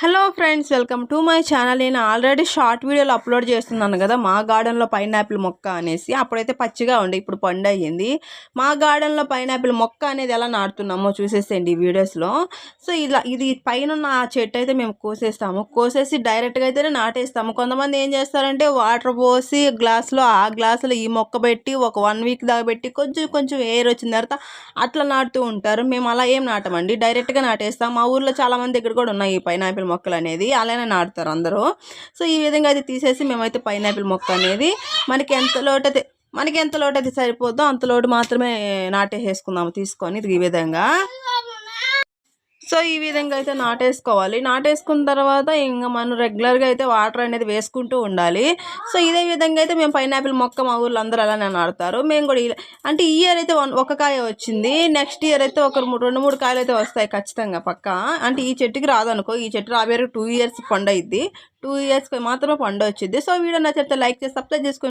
Hello friends, welcome to my channel. నేను already short వీడియోలు upload చేస్తున్నాను కదా, మా గార్డెన్లో పైనాపిల్ మొక్క అనేసి. అప్పుడైతే పచ్చిగా ఉండే, ఇప్పుడు పండు అయ్యింది. మా గార్డెన్లో పైనాపిల్ మొక్క అనేది ఎలా నాటుతున్నామో చూసేసేయండి ఈ వీడియోస్లో. సో ఇది పైన ఉన్న ఆ చెట్టు అయితే మేము కోసేసి డైరెక్ట్గా అయితేనే నాటేస్తాము. కొంతమంది ఏం చేస్తారంటే వాటర్ పోసి ఆ గ్లాసులో ఈ మొక్క పెట్టి ఒక 1 వీక్ దాకా పెట్టి కొంచెం కొంచెం ఎయిర్ వచ్చిన తర్వాత అట్లా నాటుతూ ఉంటారు. మేము అలా ఏం నాటమండి, డైరెక్ట్గా నాటేస్తాం. మా ఊర్లో చాలామంది దగ్గర కూడా ఉన్నాయి ఈ పైనాపిల్ మొక్కలు అనేది, అలానే నాటుతారు అందరూ. సో ఈ విధంగా అయితే తీసేసి మేమైతే పైనాపిల్ మొక్క అనేది మనకి ఎంత లోటు అయితే సరిపోద్దో అంత లోటు మాత్రమే నాటేసేసుకుందాము తీసుకొని ఈ విధంగా. సో ఈ విధంగా అయితే నాటేసుకున్న తర్వాత ఇంకా మనం రెగ్యులర్గా అయితే వాటర్ అనేది వేసుకుంటూ ఉండాలి. సో ఇదే విధంగా అయితే మేము పైనాపిల్ మొక్క మా ఊర్లో అందరూ అలానే నాటుతారు. మేము కూడా అంటే ఈ ఇయర్ అయితే ఒక కాయ వచ్చింది, నెక్స్ట్ ఇయర్ అయితే ఒక 2-3 కాయలు అయితే వస్తాయి ఖచ్చితంగా పక్క. అంటే ఈ చెట్టుకి రాదనుకో, ఈ చెట్టు రాబోయే 2 ఇయర్స్ పండు అయింది, 2 ఇయర్స్కి మాత్రమే పండు వచ్చింది. సో వీడియో నచ్చితే లైక్ చేసి సబ్స్క్రైబ్ చేసుకోండి.